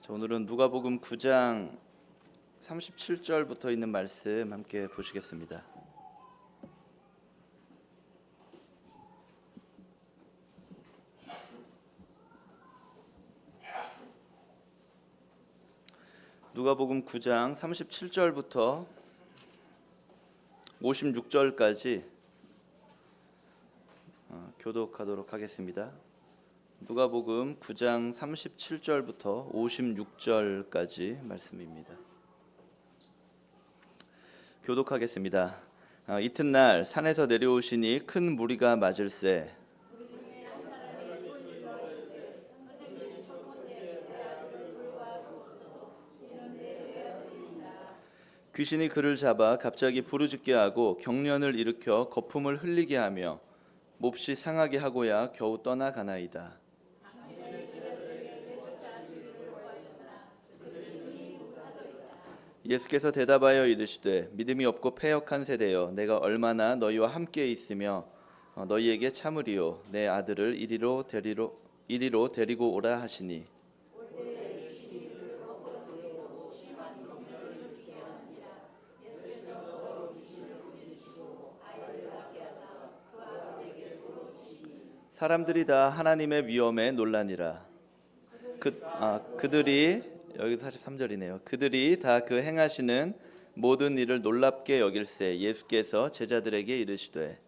자, 오늘은 누가복음 9장 37절부터 있는 말씀 함께 보시겠습니다. 누가복음 9장 37절부터 56절까지 교독하도록 하겠습니다. 누가복음 9장 37절부터 56절까지 말씀입니다. 교독하겠습니다. 이튿날 산에서 내려오시니 큰 무리가 맞을세 귀신이 그를 잡아 갑자기 부르짖게 하고 경련을 일으켜 거품을 흘리게 하며 몹시 상하게 하고야 겨우 떠나가나이다. 예수께서 대답하여 이르시되 믿음이 없고 패역한 세대여 내가 얼마나 너희와 함께 있으며 너희에게 참으리요 내 아들을 이리로 데리고 오라 하시니 사람들이 다 하나님의 위엄에 놀라니라. 그들이 여기서 43절이네요. 그들이 다 그 행하시는 모든 일을 놀랍게 여길세 예수께서 제자들에게 이르시되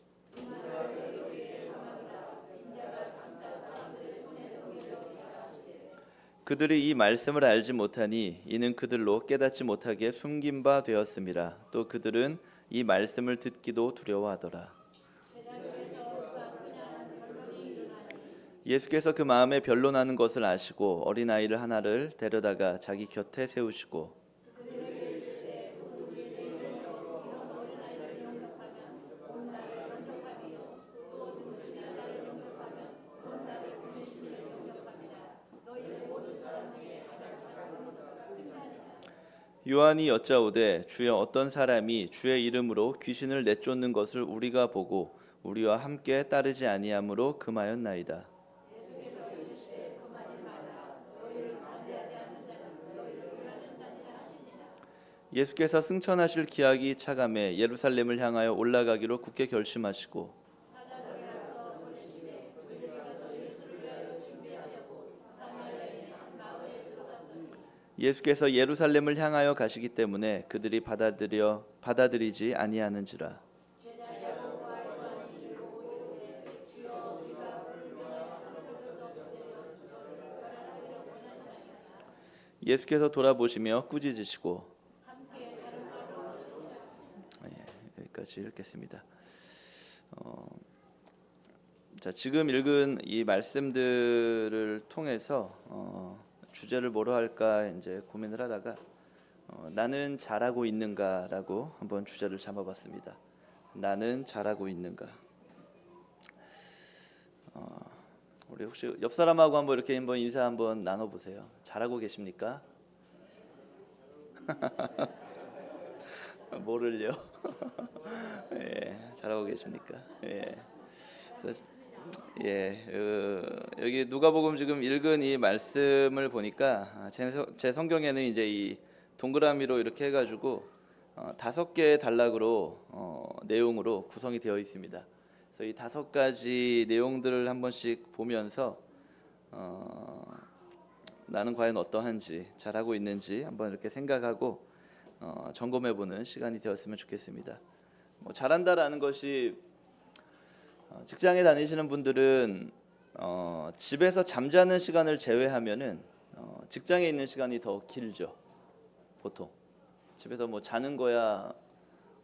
그들이 이 말씀을 알지 못하니 이는 그들로 깨닫지 못하게 숨긴 바 되었음이라. 또 그들은 이 말씀을 듣기도 두려워하더라. 예수께서 그 마음에 변론하는 것을 아시고 어린아이를 하나를 데려다가 자기 곁에 세우시고 요한이 여짜오되 주여 어떤 사람이 주의 이름으로 귀신을 내쫓는 것을 우리가 보고 우리와 함께 따르지 아니하므로 금하였나이다. 예수께서 승천하실 기약이 차감해 예루살렘을 향하여 올라가기로 굳게 결심하시고 예수께서 예루살렘을 향하여 가시기 때문에 그들이 받아들이지 아니하는지라. 예수께서 돌아보시며 꾸짖으시고 여기까지 읽겠습니다. 자, 지금 읽은 이 말씀들을 통해서 주제를 뭐로 할까 이제 고민을 하다가 나는 잘하고 있는가라고 한번 주제를 잡아봤습니다. 나는 잘하고 있는가? 우리 혹시 옆 사람하고 한번 이렇게 한번 인사 한번 나눠보세요. 잘하고 계십니까? 뭐를요? 예, 잘하고 계십니까? 예. 그래서 여기 누가복음 지금 읽은 이 말씀을 보니까 제 성경에는 이제 이 동그라미로 이렇게 해가지고 5개의 단락으로 내용으로 구성이 되어 있습니다. 그래서 이 5가지 내용들을 한 번씩 보면서 나는 과연 어떠한지 잘하고 있는지 한번 이렇게 생각하고 점검해보는 시간이 되었으면 좋겠습니다. 잘한다라는 것이 직장에 다니시는 분들은 집에서 잠자는 시간을 제외하면은 직장에 있는 시간이 더 길죠. 보통 집에서 뭐 자는 거야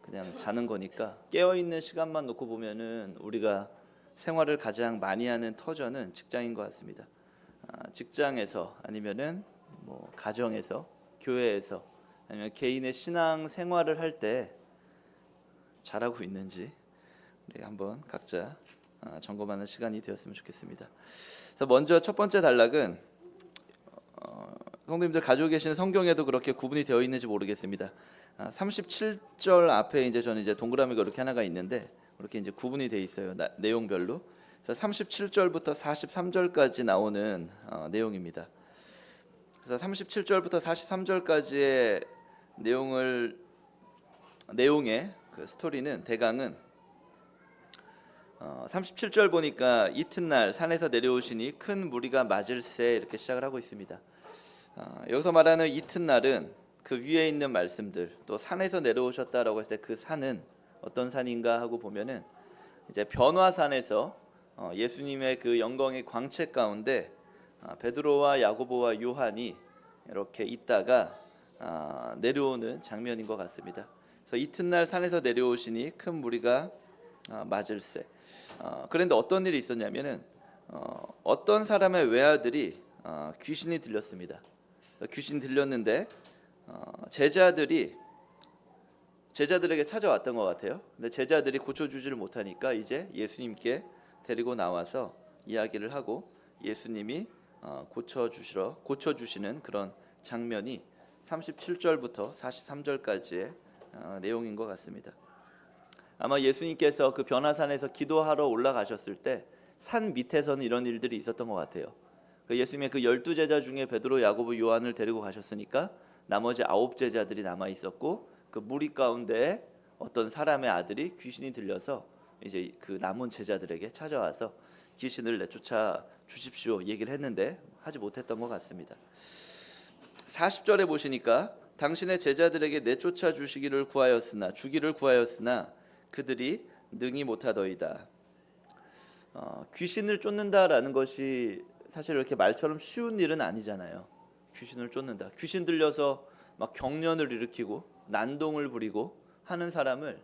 그냥 자는 거니까 깨어 있는 시간만 놓고 보면은 우리가 생활을 가장 많이 하는 터전은 직장인 것 같습니다. 직장에서 아니면은 뭐 가정에서 교회에서 아니면 개인의 신앙 생활을 할 때 잘하고 있는지 우리 한번 각자 점검하는 시간이 되었으면 좋겠습니다. 그래서 먼저 첫 번째 단락은 성도님들 가지고 계시는 성경에도 그렇게 구분이 되어 있는지 모르겠습니다. 37절 앞에 이제 저는 이제 동그라미가 이렇게 하나가 있는데 이렇게 이제 구분이 되어 있어요. 내용별로. 그래서 37절부터 43절까지 나오는 내용입니다. 그래서 37절부터 43절까지의 내용의 그 스토리는 대강은 37절 보니까 이튿날 산에서 내려오시니 큰 무리가 맞을세 이렇게 시작을 하고 있습니다. 여기서 말하는 이튿날은 그 위에 있는 말씀들, 또 산에서 내려오셨다라고 했을 때 그 산은 어떤 산인가 하고 보면은 이제 변화산에서 예수님의 그 영광의 광채 가운데 베드로와 야고보와 요한이 이렇게 있다가 내려오는 장면인 것 같습니다. 그래서 이튿날 산에서 내려오시니 큰 무리가 맞을세. 그런데 어떤 일이 있었냐면은 어떤 사람의 외아들이 귀신이 들렸습니다. 귀신 들렸는데 제자들에게 찾아왔던 것 같아요. 근데 제자들이 고쳐주지를 못하니까 이제 예수님께 데리고 나와서 이야기를 하고 예수님이 고쳐주시는 그런 장면이 37절부터 43절까지의 내용인 것 같습니다. 아마 예수님께서 그 변화산에서 기도하러 올라가셨을 때 산 밑에서는 이런 일들이 있었던 것 같아요. 예수님의 그 12제자 중에 베드로, 야고보, 요한을 데리고 가셨으니까 나머지 9제자들이 남아 있었고 그 무리 가운데 어떤 사람의 아들이 귀신이 들려서 이제 그 남은 제자들에게 찾아와서 귀신을 내쫓아 주십시오 얘기를 했는데 하지 못했던 것 같습니다. 40절에 보시니까 당신의 제자들에게 내쫓아 주기를 구하였으나 그들이 능히 못하더이다. 귀신을 쫓는다라는 것이 사실 이렇게 말처럼 쉬운 일은 아니잖아요. 귀신을 쫓는다. 귀신 들려서 막 경련을 일으키고 난동을 부리고 하는 사람을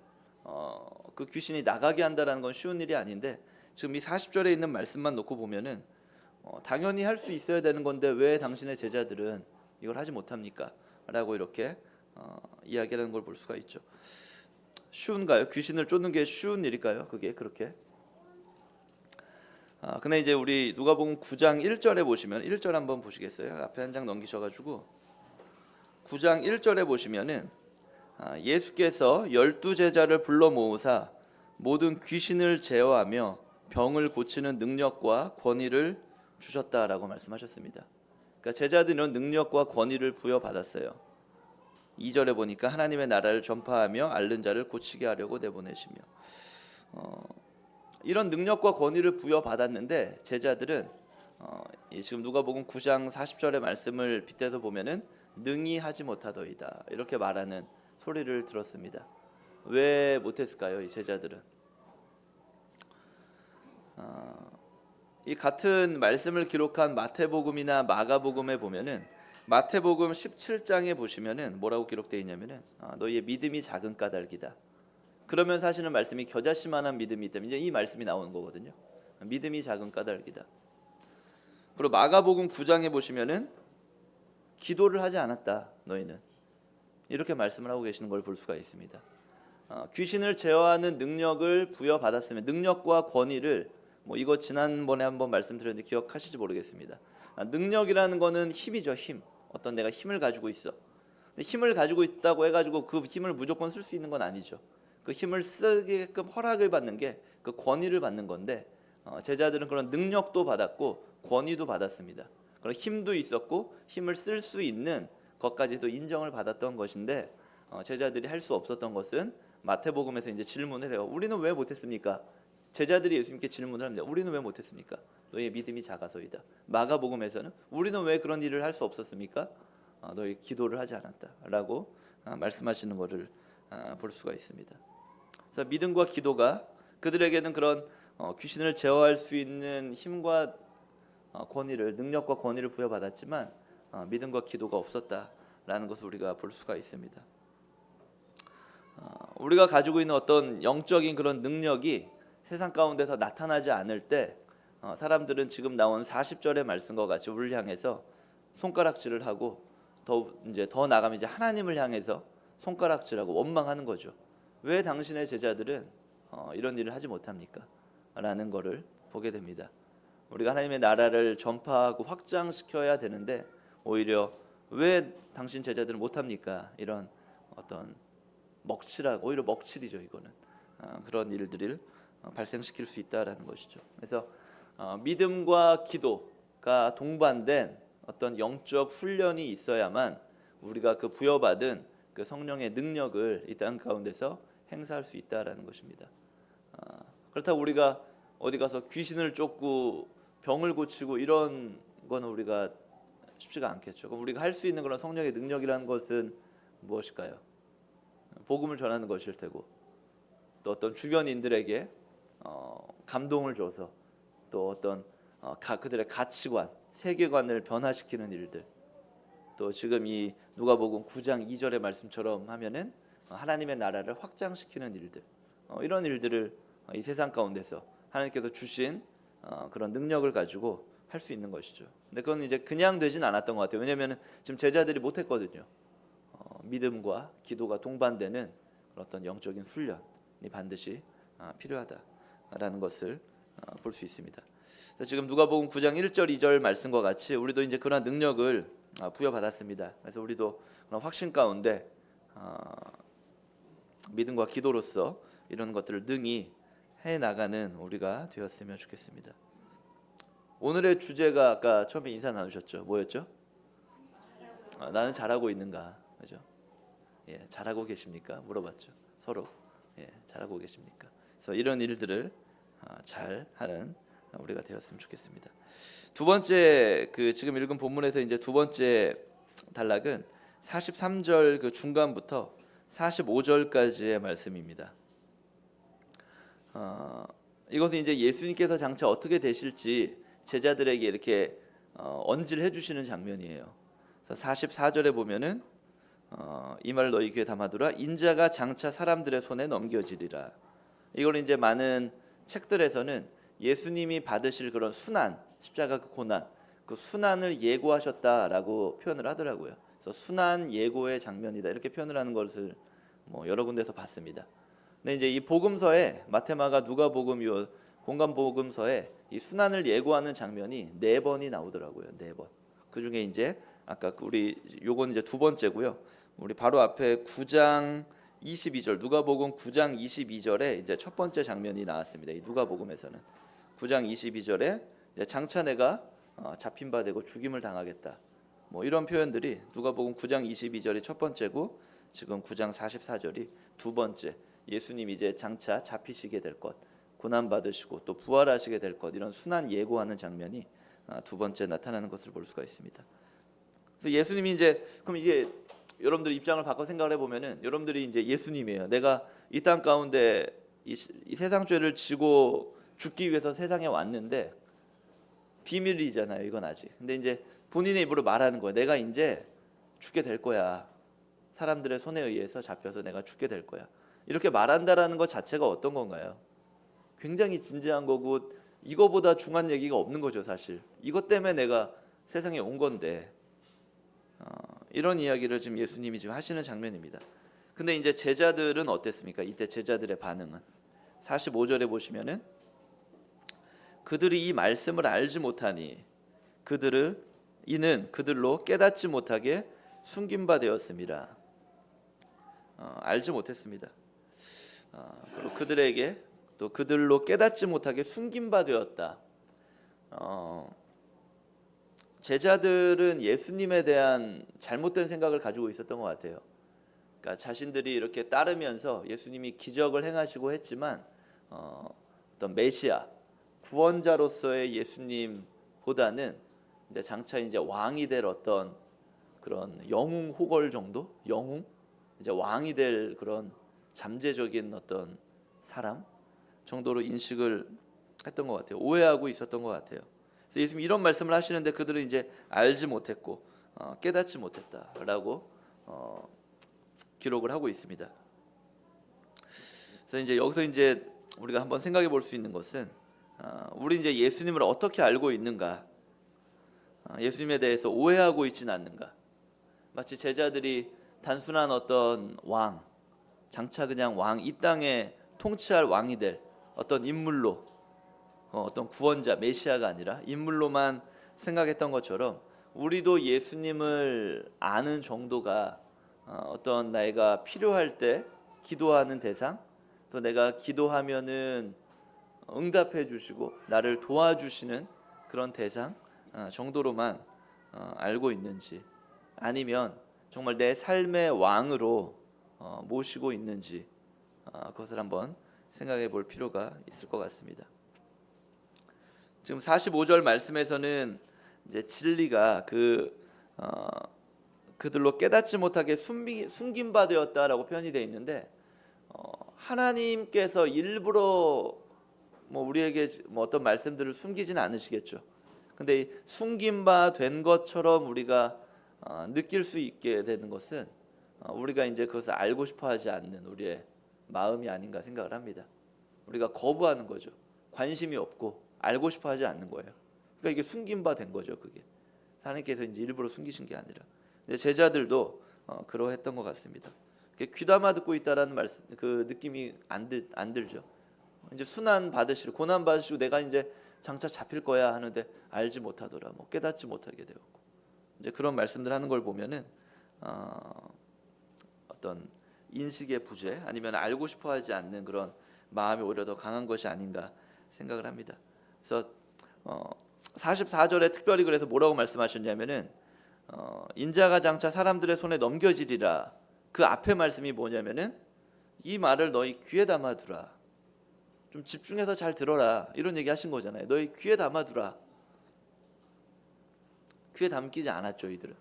그 귀신이 나가게 한다라는 건 쉬운 일이 아닌데 지금 이 40절에 있는 말씀만 놓고 보면은 당연히 할 수 있어야 되는 건데 왜 당신의 제자들은 이걸 하지 못합니까? 라고 이렇게 이야기하는 걸 볼 수가 있죠. 쉬운가요? 귀신을 쫓는 게 쉬운 일일까요? 그게 그렇게? 근데 이제 우리 누가복음 9장 1절에 보시면 1절 한번 보시겠어요? 앞에 한 장 넘기셔가지고 9장 1절에 보시면은 예수께서 12제자를 불러 모으사 모든 귀신을 제어하며 병을 고치는 능력과 권위를 주셨다라고 말씀하셨습니다. 그러니까 제자들은 이런 능력과 권위를 부여받았어요. 2절에 보니까 하나님의 나라를 전파하며 앓는 자를 고치게 하려고 내보내시며 이런 능력과 권위를 부여받았는데 제자들은 지금 누가복음 9장 40절의 말씀을 빗대서 보면은 능히 하지 못하더이다 이렇게 말하는 소리를 들었습니다. 왜 못했을까요? 이 제자들은 이 같은 말씀을 기록한 마태복음이나 마가복음에 보면은 마태복음 17장에 보시면은 뭐라고 기록되어 있냐면은 너희의 믿음이 작은 까닭이다. 그러면 사실은 말씀이 겨자씨만한 믿음이 있다면 이제 이 말씀이 나오는 거거든요. 믿음이 작은 까닭이다. 그리고 마가복음 9장에 보시면은 기도를 하지 않았다 너희는 이렇게 말씀을 하고 계시는 걸 볼 수가 있습니다. 귀신을 제어하는 능력을 부여받았으면 능력과 권위를 이거 지난번에 한번 말씀드렸는데 기억하실지 모르겠습니다. 능력이라는 거는 힘이죠. 힘. 어떤 내가 힘을 가지고 있어. 근데 힘을 가지고 있다고 해가지고 그 힘을 무조건 쓸 수 있는 건 아니죠. 그 힘을 쓰게끔 허락을 받는 게 그 권위를 받는 건데 제자들은 그런 능력도 받았고 권위도 받았습니다. 그런 힘도 있었고 힘을 쓸 수 있는 것까지도 인정을 받았던 것인데 제자들이 할 수 없었던 것은 마태복음에서 이제 질문을 해요. 우리는 왜 못했습니까? 제자들이 예수님께 질문을 합니다. 우리는 왜 못했습니까? 너희의 믿음이 작아서이다. 마가복음에서는 우리는 왜 그런 일을 할 수 없었습니까? 너희 기도를 하지 않았다라고 말씀하시는 것을 볼 수가 있습니다. 그래서 믿음과 기도가 그들에게는 그런 귀신을 제어할 수 있는 힘과 권위를 능력과 권위를 부여받았지만 믿음과 기도가 없었다라는 것을 우리가 볼 수가 있습니다. 우리가 가지고 있는 어떤 영적인 그런 능력이 세상 가운데서 나타나지 않을 때 사람들은 지금 나온 40절의 말씀과 같이 우리를 향해서 손가락질을 하고 더 나가면 이제 하나님을 향해서 손가락질하고 원망하는 거죠. 왜 당신의 제자들은 이런 일을 하지 못합니까? 라는 것을 보게 됩니다. 우리가 하나님의 나라를 전파하고 확장시켜야 되는데 오히려 왜 당신 제자들은 못합니까? 이런 어떤 오히려 먹칠이죠. 이거는 그런 일들을 발생시킬 수 있다라는 것이죠. 그래서 믿음과 기도가 동반된 어떤 영적 훈련이 있어야만 우리가 그 부여받은 그 성령의 능력을 이 땅 가운데서 행사할 수 있다라는 것입니다. 그렇다고 우리가 어디 가서 귀신을 쫓고 병을 고치고 이런 건 우리가 쉽지가 않겠죠. 그럼 우리가 할 수 있는 그런 성령의 능력이라는 것은 무엇일까요? 복음을 전하는 것일 테고, 또 어떤 주변인들에게 감동을 줘서 또 어떤 그들의 가치관, 세계관을 변화시키는 일들, 또 지금 이 누가복음 9장 2절의 말씀처럼 하면은 하나님의 나라를 확장시키는 일들, 이런 일들을 이 세상 가운데서 하나님께서 주신 그런 능력을 가지고 할 수 있는 것이죠. 근데 그건 이제 그냥 되진 않았던 것 같아요. 왜냐하면 지금 제자들이 못했거든요. 믿음과 기도가 동반되는 어떤 영적인 훈련이 반드시 필요하다라는 것을 볼 수 있습니다. 그래서 지금 누가복음 9장 1절 2절 말씀과 같이 우리도 이제 그런 능력을 부여받았습니다. 그래서 우리도 그런 확신 가운데 믿음과 기도로서 이런 것들을 능히 해 나가는 우리가 되었으면 좋겠습니다. 오늘의 주제가 아까 처음에 인사 나누셨죠? 뭐였죠? 나는 잘하고 있는가? 그죠? 예, 잘하고 계십니까? 물어봤죠. 서로. 예, 잘하고 계십니까? 그래서 이런 일들을 잘 하는 우리가 되었으면 좋겠습니다. 두 번째 그 지금 읽은 본문에서 이제 두 번째 단락은 43절 그 중간부터 45절까지의 말씀입니다. 이것은 이제 예수님께서 장차 어떻게 되실지 제자들에게 이렇게 언질해 주시는 장면이에요. 그래서 44절에 보면은 이 말 너희 귀에 담아두라. 인자가 장차 사람들의 손에 넘겨지리라. 이걸 이제 많은 책들에서는 예수님이 받으실 그런 순환, 십자가 그 고난, 그 순환을 예고하셨다라고 표현을 하더라고요. 그래서 순환 예고의 장면이다 이렇게 표현을 하는 것을 여러 군데서 봤습니다. 근데 이제 이 복음서에 마태마가 누가복음 요 공간 복음서에 이 순환을 예고하는 장면이 4번이 나오더라고요. 4번. 그 중에 이제 아까 우리 요건 이제 두 번째고요. 우리 바로 앞에 9장 22절 누가복음 9장 22절에 이제 첫 번째 장면이 나왔습니다. 이 누가복음에서는 9장 22절에 이제 장차 내가 잡힌 바 되고 죽임을 당하겠다. 이런 표현들이 누가복음 9장 22절이 첫 번째고 지금 9장 44절이 두 번째. 예수님이 이제 장차 잡히시게 될 것, 고난 받으시고 또 부활하시게 될 것, 이런 순환 예고하는 장면이 두 번째 나타나는 것을 볼 수가 있습니다. 그래서 예수님이 이제 그럼 이게 여러분들 입장을 바꿔 생각을 해보면은 여러분들이 이제 예수님이에요. 내가 이 땅 가운데 이 세상 죄를 지고 죽기 위해서 세상에 왔는데 비밀이잖아요. 이건 아직. 근데 이제 본인의 입으로 말하는 거예요. 내가 이제 죽게 될 거야. 사람들의 손에 의해서 잡혀서 내가 죽게 될 거야. 이렇게 말한다라는 것 자체가 어떤 건가요? 굉장히 진지한 거고 이거보다 중요한 얘기가 없는 거죠, 사실. 이것 때문에 내가 세상에 온 건데 이런 이야기를 지금 예수님이 지금 하시는 장면입니다. 근데 이제 제자들은 어땠습니까? 이때 제자들의 반응은 45절에 보시면은 그들이 이 말씀을 알지 못하니 이는 그들로 깨닫지 못하게 숨긴 바 되었습니다. 알지 못했습니다. 그리고 그들에게 또 그들로 깨닫지 못하게 숨긴 바 되었다. 제자들은 예수님에 대한 잘못된 생각을 가지고 있었던 것 같아요. 그러니까 자신들이 이렇게 따르면서 예수님이 기적을 행하시고 했지만 어떤 메시아 구원자로서의 예수님보다는 이제 장차 이제 왕이 될 어떤 그런 영웅 호걸 정도, 영웅 이제 왕이 될 그런 잠재적인 어떤 사람 정도로 인식을 했던 것 같아요. 오해하고 있었던 것 같아요. 그래서 예수님이 이런 말씀을 하시는데 그들은 이제 알지 못했고 깨닫지 못했다라고 기록을 하고 있습니다. 그래서 이제 여기서 이제 우리가 한번 생각해 볼 수 있는 것은 우리 이제 예수님을 어떻게 알고 있는가? 예수님에 대해서 오해하고 있지는 않는가? 마치 제자들이 단순한 어떤 왕, 장차 그냥 왕, 이 땅에 통치할 왕이 될 어떤 인물로 어떤 구원자, 메시아가 아니라 인물로만 생각했던 것처럼 우리도 예수님을 아는 정도가 어떤 내가 필요할 때 기도하는 대상, 또 내가 기도하면은 응답해 주시고 나를 도와주시는 그런 대상 정도로만 알고 있는지, 아니면 정말 내 삶의 왕으로 모시고 있는지 그것을 한번 생각해 볼 필요가 있을 것 같습니다. 지금 45절 말씀에서는 이제 진리가 그들로 깨닫지 못하게 숨긴 바 되었다라고 표현이 되어 있는데, 하나님께서 일부러 우리에게 어떤 말씀들을 숨기지는 않으시겠죠. 근데 이 숨긴 바 된 것처럼 우리가 느낄 수 있게 되는 것은 우리가 이제 그것을 알고 싶어하지 않는 우리의 마음이 아닌가 생각을 합니다. 우리가 거부하는 거죠. 관심이 없고 알고 싶어하지 않는 거예요. 그러니까 이게 숨긴 바 된 거죠. 그게 하나님께서 이제 일부러 숨기신 게 아니라. 제자들도 그러했던 것 같습니다. 귀담아 듣고 있다라는 말씀, 그 느낌이 안 들죠. 이제 순환 받으시고 고난 받으시고 내가 이제 장차 잡힐 거야 하는데 알지 못하더라, 깨닫지 못하게 되었고, 이제 그런 말씀들 하는 걸 보면은 어떤 인식의 부재, 아니면 알고 싶어하지 않는 그런 마음이 오히려 더 강한 것이 아닌가 생각을 합니다. 그래서 44절에 특별히 그래서 뭐라고 말씀하셨냐면은 인자가 장차 사람들의 손에 넘겨지리라. 그 앞에 말씀이 뭐냐면은 이 말을 너희 귀에 담아두라. 좀 집중해서 잘 들어라. 이런 얘기 하신 거잖아요. 너희 귀에 담아두라. 귀에 담기지 않았죠, 이들은.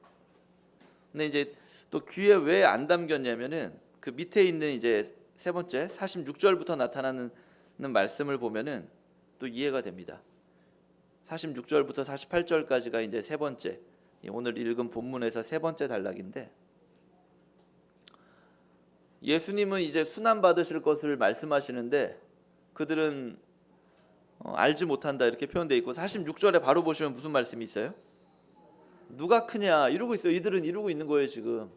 근데 이제 또 귀에 왜 안 담겼냐면은 그 밑에 있는 이제 세 번째 46절부터 나타나는 말씀을 보면은 또 이해가 됩니다. 46절부터 48절까지가 이제 세 번째, 오늘 읽은 본문에서 세 번째 단락인데, 예수님은 이제 순환 받으실 것을 말씀하시는데 그들은 알지 못한다 이렇게 표현되어 있고, 46절에 바로 보시면 무슨 말씀이 있어요? 누가 크냐 이러고 있어요. 이들은 이러고 있는 거예요. 지금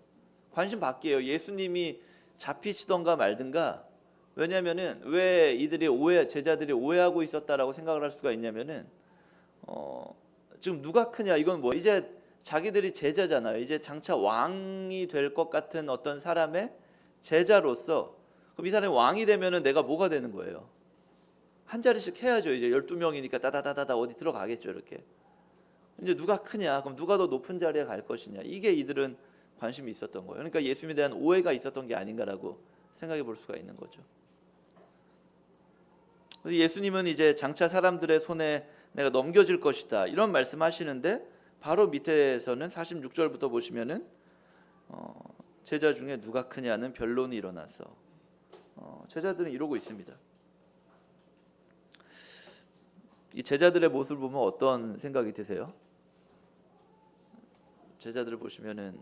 관심 밖이에요. 예수님이 잡히시던가 말든가. 왜냐하면은 왜 이들이 제자들이 오해하고 있었다라고 생각을 할 수가 있냐면은 지금 누가 크냐, 이건 이제 자기들이 제자잖아요. 이제 장차 왕이 될 것 같은 어떤 사람의 제자로서, 그럼 이 사람이 왕이 되면은 내가 뭐가 되는 거예요? 한 자리씩 해야죠. 이제 12명이니까 따다다다다 어디 들어가겠죠. 이렇게. 이제 누가 크냐, 그럼 누가 더 높은 자리에 갈 것이냐, 이게 이들은 관심이 있었던 거예요. 그러니까 예수님에 대한 오해가 있었던 게 아닌가라고 생각해 볼 수가 있는 거죠. 예수님은 이제 장차 사람들의 손에 내가 넘겨질 것이다 이런 말씀하시는데, 바로 밑에서는 46절부터 보시면은 제자 중에 누가 크냐는 변론이 일어나서 제자들은 이러고 있습니다. 이 제자들의 모습을 보면 어떤 생각이 드세요? 제자들을 보시면은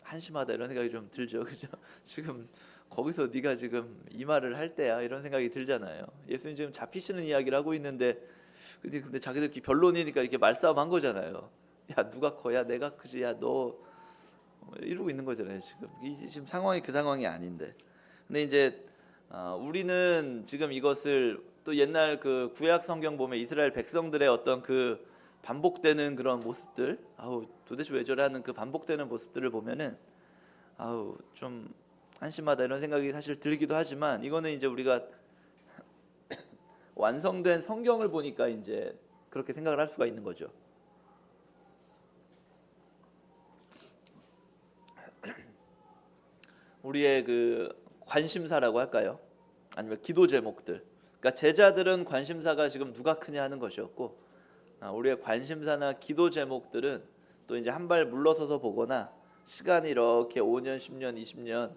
한심하다 이런 생각이 좀 들죠, 그죠? 지금 거기서 네가 지금 이 말을 할 때야 이런 생각이 들잖아요. 예수님 지금 잡히시는 이야기를 하고 있는데 근데 자기들끼리 변론이니까 이렇게 말싸움한 거잖아요. 야 누가 커야 내가 크지, 야 너 이러고 있는 거잖아요. 지금 상황이 그 상황이 아닌데. 근데 이제 우리는 지금 이것을 또 옛날 그 구약 성경 보면 이스라엘 백성들의 어떤 그 반복되는 그런 모습들, 도대체 왜 저래 하는 그 반복되는 모습들을 보면은 좀 한심하다 이런 생각이 사실 들기도 하지만, 이거는 이제 우리가 완성된 성경을 보니까 이제 그렇게 생각을 할 수가 있는 거죠. 우리의 그 관심사라고 할까요? 아니면 기도 제목들. 그러니까 제자들은 관심사가 지금 누가 크냐 하는 것이었고, 우리의 관심사나 기도 제목들은 또 이제 한 발 물러서서 보거나 시간이 이렇게 5년, 10년, 20년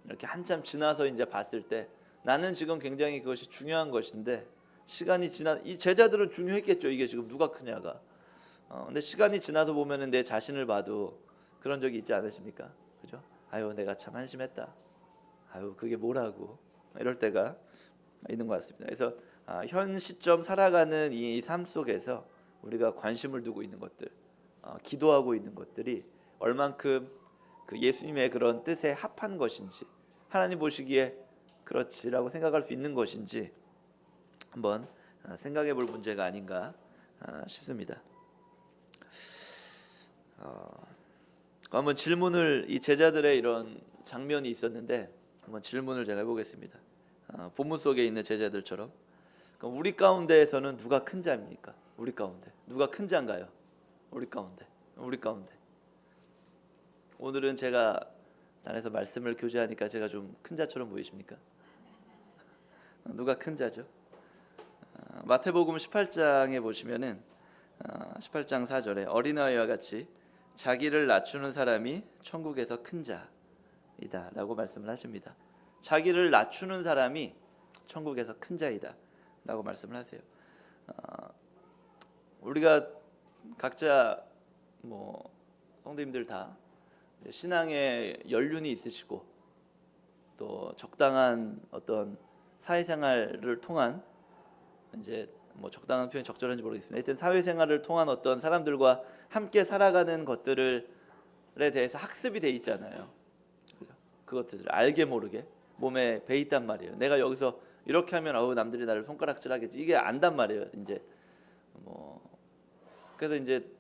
이렇게 한참 지나서 이제 봤을 때 나는 지금 굉장히 그것이 중요한 것인데, 시간이 이 제자들은 중요했겠죠. 이게 지금 누가 크냐가. 근데 시간이 지나서 보면은 내 자신을 봐도 그런 적이 있지 않으십니까? 그죠? 내가 참 한심했다. 그게 뭐라고? 이럴 때가 있는 것 같습니다. 그래서 현 시점 살아가는 이 삶 속에서 우리가 관심을 두고 있는 것들, 기도하고 있는 것들이 얼만큼 그 예수님의 그런 뜻에 합한 것인지, 하나님 보시기에 그렇지라고 생각할 수 있는 것인지 한번 생각해 볼 문제가 아닌가 싶습니다. 한번 질문을, 이 제자들의 이런 장면이 있었는데 한번 질문을 제가 해보겠습니다. 본문 속에 있는 제자들처럼, 그럼 우리 가운데에서는 누가 큰 자입니까? 우리 가운데 누가 큰 자인가요? 우리 가운데. 오늘은 제가 단에서 말씀을 교제하니까 제가 좀 큰 자처럼 보이십니까? 누가 큰 자죠? 마태복음 18장에 보시면은 18장 4절에 어린아이와 같이 자기를 낮추는 사람이 천국에서 큰 자이다라고 말씀을 하십니다. 자기를 낮추는 사람이 천국에서 큰 자이다라고 말씀을 하세요. 우리가 각자 뭐 성도님들 다 신앙의 연륜이 있으시고 또 적당한 어떤 사회생활을 통한 이제 뭐 적당한 표현이 적절한지 모르겠습니다. 하여튼 사회생활을 통한 어떤 사람들과 함께 살아가는 것들에 대해서 학습이 돼 있잖아요. 그것들을 알게 모르게 몸에 배 있단 말이에요. 내가 여기서 이렇게 하면 남들이 나를 손가락질하겠지. 이게 안단 말이에요. 이제 뭐 그래서 이제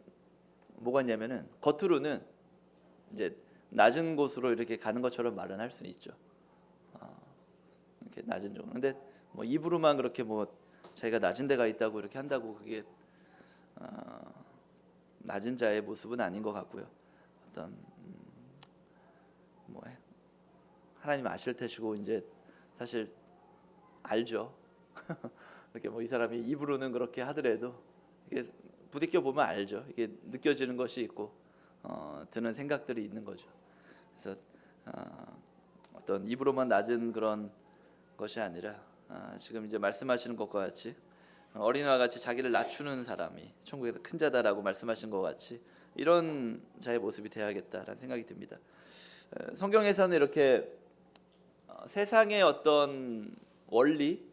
뭐가 있냐면은 겉으로는 이제 낮은 곳으로 이렇게 가는 것처럼 말은 할 수는 있죠. 이렇게 낮은 정도. 근데 뭐 입으로만 그렇게 뭐 자기가 낮은 데가 있다고 이렇게 한다고 그게 낮은 자의 모습은 아닌 것 같고요. 어떤 뭐 하나님 아실 테시고 이제 사실 알죠. 이렇게 뭐 이 사람이 입으로는 그렇게 하더라도 이게 부딪혀 보면 알죠. 이게 느껴지는 것이 있고 드는 생각들이 있는 거죠. 그래서 어떤 입으로만 낮은 그런 것이 아니라 지금 이제 말씀하시는 것과 같이 어린아이와 같이 자기를 낮추는 사람이 천국에서 큰 자다라고 말씀하신 것 같이 이런 자의 모습이 되어야겠다라는 생각이 듭니다. 성경에서는 이렇게 세상의 어떤 원리,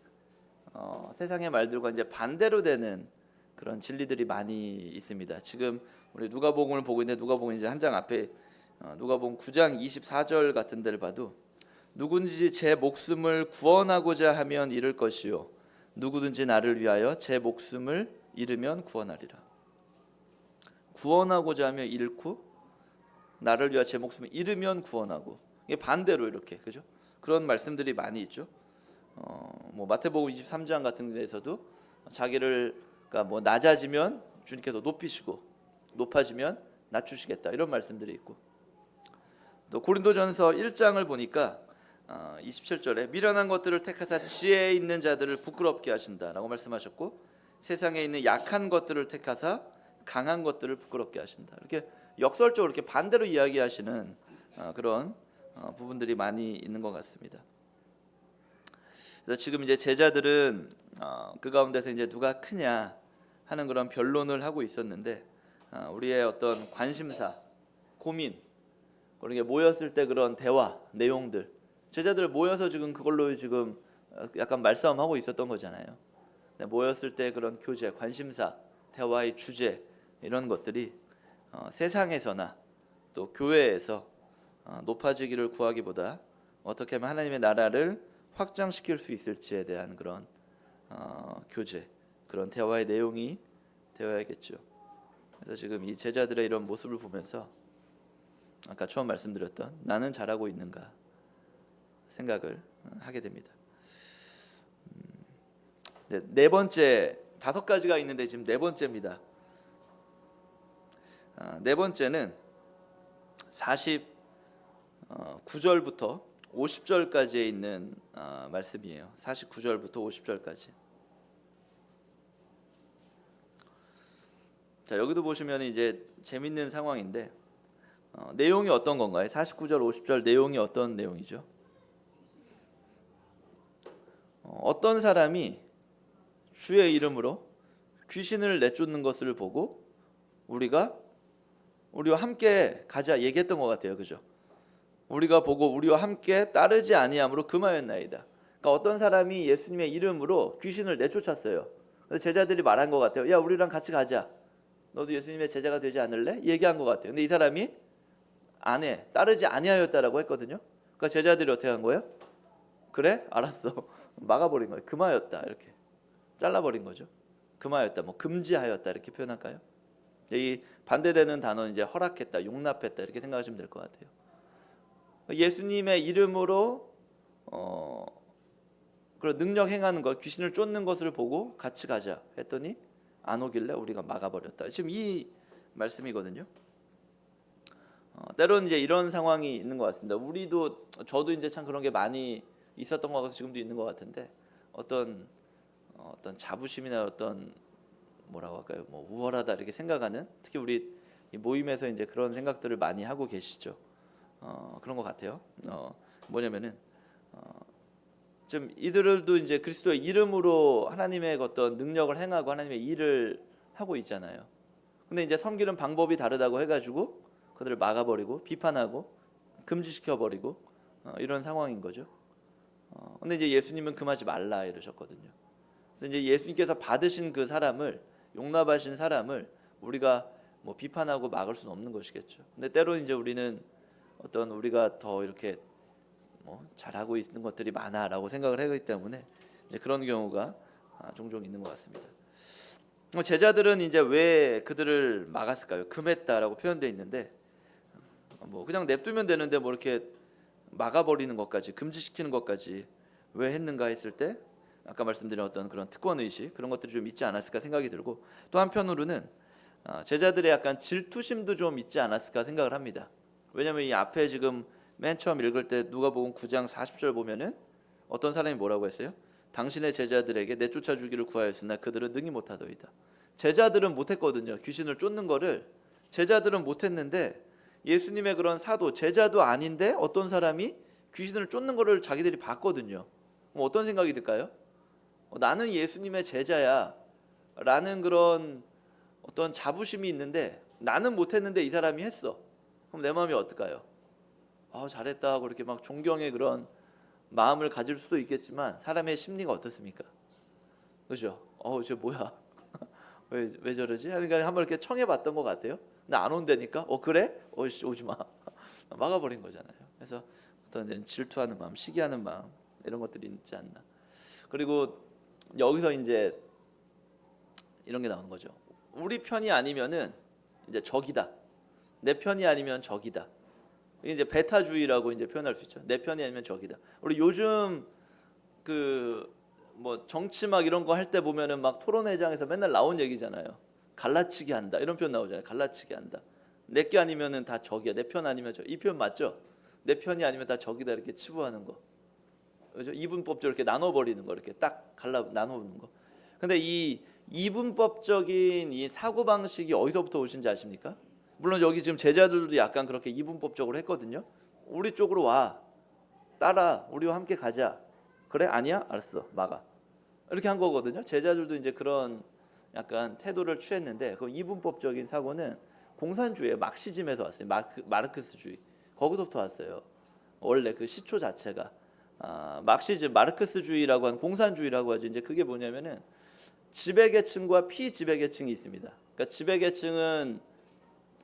세상의 말들과 이제 반대로 되는 그런 진리들이 많이 있습니다. 지금 우리 누가복음을 보고 있는데 누가복음 이제 한 장 앞에 누가복음 9장 24절 같은 데를 봐도 누구든지 제 목숨을 구원하고자 하면 잃을 것이요 누구든지 나를 위하여 제 목숨을 잃으면 구원하리라. 구원하고자 하면 잃고 나를 위하여 제 목숨을 잃으면 구원하고 이게 반대로 이렇게 그죠? 그런 말씀들이 많이 있죠. 뭐 마태복음 23장 같은 데에서도 자기를 그러니까 뭐 낮아지면 주님께서 높이시고 높아지면 낮추시겠다 이런 말씀들이 있고 또 고린도전서 1장을 보니까 27절에 미련한 것들을 택하사 지혜에 있는 자들을 부끄럽게 하신다라고 말씀하셨고 세상에 있는 약한 것들을 택하사 강한 것들을 부끄럽게 하신다. 이렇게 역설적으로 이렇게 반대로 이야기하시는 그런 부분들이 많이 있는 것 같습니다. 그래서 지금 이제 제자들은 그 가운데서 이제 누가 크냐 하는 그런 변론을 하고 있었는데 우리의 어떤 관심사, 고민, 그런 게 모였을 때 그런 대화 내용들 제자들 모여서 지금 그걸로 지금 약간 말싸움하고 있었던 거잖아요. 모였을 때 그런 교제, 관심사, 대화의 주제 이런 것들이 세상에서나 또 교회에서 높아지기를 구하기보다 어떻게 하면 하나님의 나라를 확장시킬 수 있을지에 대한 그런 교제, 그런 대화의 내용이 되어야겠죠. 그래서 지금 이 제자들의 이런 모습을 보면서 아까 처음 말씀드렸던 나는 잘하고 있는가 생각을 하게 됩니다. 네 번째, 5가지가 있는데 지금 네 번째입니다. 네 번째는 49절부터 50절까지에 있는 말씀이에요. 49절부터 50절까지. 자, 여기도 보시면 이제 재밌는 상황인데 내용이 어떤 건가요? 49절, 50절 내용이 어떤 내용이죠? 어떤 사람이 주의 이름으로 귀신을 내쫓는 것을 보고 우리와 함께 가자 얘기했던 것 같아요. 그죠? 우리가 보고 우리와 함께 따르지 아니함으로 금하였나이다. 그러니까 어떤 사람이 예수님의 이름으로 귀신을 내쫓았어요. 그래서 제자들이 말한 것 같아요. 야, 우리랑 같이 가자. 너도 예수님의 제자가 되지 않을래? 얘기한 것 같아요. 근데 이 사람이 안 해. 따르지 아니하였다라고 했거든요. 그러니까 제자들이 어떻게 한 거예요? 그래? 알았어. 막아버린 거예요. 금하였다 이렇게 잘라버린 거죠. 금하였다, 뭐 금지하였다 이렇게 표현할까요? 이 반대되는 단어는 이제 허락했다, 용납했다 이렇게 생각하시면 될 것 같아요. 예수님의 이름으로 그런 능력 행하는 것, 귀신을 쫓는 것을 보고 같이 가자 했더니 안 오길래 우리가 막아버렸다. 지금 이 말씀이거든요. 때로는 이제 이런 상황이 있는 것 같습니다. 저도 이제 참 그런 게 많이 있었던 것 같아서 지금도 있는 것 같은데 어떤 자부심이나 어떤 뭐라고 할까요? 뭐 우월하다 이렇게 생각하는, 특히 우리 이 모임에서 이제 그런 생각들을 많이 하고 계시죠. 그런 것 같아요. 뭐냐면은 좀 이들도 이제 그리스도의 이름으로 하나님의 어떤 능력을 행하고 하나님의 일을 하고 있잖아요. 근데 이제 섬기는 방법이 다르다고 해가지고 그들을 막아버리고 비판하고 금지시켜버리고 이런 상황인 거죠. 근데 이제 예수님은 금하지 말라 이러셨거든요. 그래서 이제 예수님께서 받으신 그 사람을, 용납하신 사람을 우리가 뭐 비판하고 막을 수는 없는 것이겠죠. 근데 때로는 이제 우리는 우리가 더 이렇게 뭐 잘하고 있는 것들이 많아라고 생각을 하기 때문에 이제 그런 경우가 종종 있는 것 같습니다. 제자들은 이제 왜 그들을 막았을까요? 금했다라고 표현되어 있는데 뭐 그냥 냅두면 되는데 뭐 이렇게 막아버리는 것까지, 금지시키는 것까지 왜 했는가 했을 때 아까 말씀드린 어떤 그런 특권 의식, 그런 것들이 좀 있지 않았을까 생각이 들고, 또 한편으로는 제자들의 약간 질투심도 좀 있지 않았을까 생각을 합니다. 왜냐하면 이 앞에 지금 맨 처음 읽을 때 누가복음 9장 40절 보면은 어떤 사람이 뭐라고 했어요? 당신의 제자들에게 내쫓아 주기를 구하였으나 그들은 능히 못하더이다. 제자들은 못했거든요. 귀신을 쫓는 거를 제자들은 못했는데 예수님의 그런 사도, 제자도 아닌데 어떤 사람이 귀신을 쫓는 거를 자기들이 봤거든요. 그럼 어떤 생각이 들까요? 나는 예수님의 제자야 라는 그런 어떤 자부심이 있는데 나는 못했는데 이 사람이 했어. 그럼 내 마음이 어떨까요? 잘했다 하고 이렇게 막 존경의 그런 마음을 가질 수도 있겠지만 사람의 심리가 어떻습니까? 그죠? 쟤 뭐야? 왜 저러지? 그러니까 한번 이렇게 청해봤던 것 같아요. 근데 안 온다니까? 그래? 오지 마. 막아버린 거잖아요. 그래서 어떤 질투하는 마음, 시기하는 마음, 이런 것들이 있지 않나. 그리고 여기서 이제 이런 게 나오는 거죠. 우리 편이 아니면은 이제 적이다. 내 편이 아니면 적이다. 이게 이제 베타주의라고 이제 표현할 수 있죠. 내 편이 아니면 적이다. 우리 요즘 뭐 정치 막 이런 거 할 때 보면은 막 토론회장에서 맨날 나온 얘기잖아요. 갈라치기 한다 이런 표현 나오잖아요. 갈라치기 한다. 내 게 아니면은 다 적이야. 내 편 아니면 적. 이 표현 맞죠? 내 편이 아니면 다 적이다 이렇게 치부하는 거. 그죠? 이분법적으로 이렇게 나눠버리는 거, 이렇게 딱 나누는 거. 근데 이 이분법적인 이 사고 방식이 어디서부터 오신지 아십니까? 물론 여기 지금 제자들도 약간 그렇게 이분법적으로 했거든요. 우리 쪽으로 와, 따라, 우리와 함께 가자. 그래? 아니야? 알았어, 막아. 이렇게 한 거거든요. 제자들도 이제 그런 약간 태도를 취했는데, 그 이분법적인 사고는 공산주의의 막시즘에서 왔어요. 마르크스주의. 거기서부터 왔어요. 원래 그 시초 자체가 막시즘, 마르크스주의라고 하는 공산주의라고 하죠. 이제 그게 뭐냐면은 지배계층과 피지배계층이 있습니다. 그러니까 지배계층은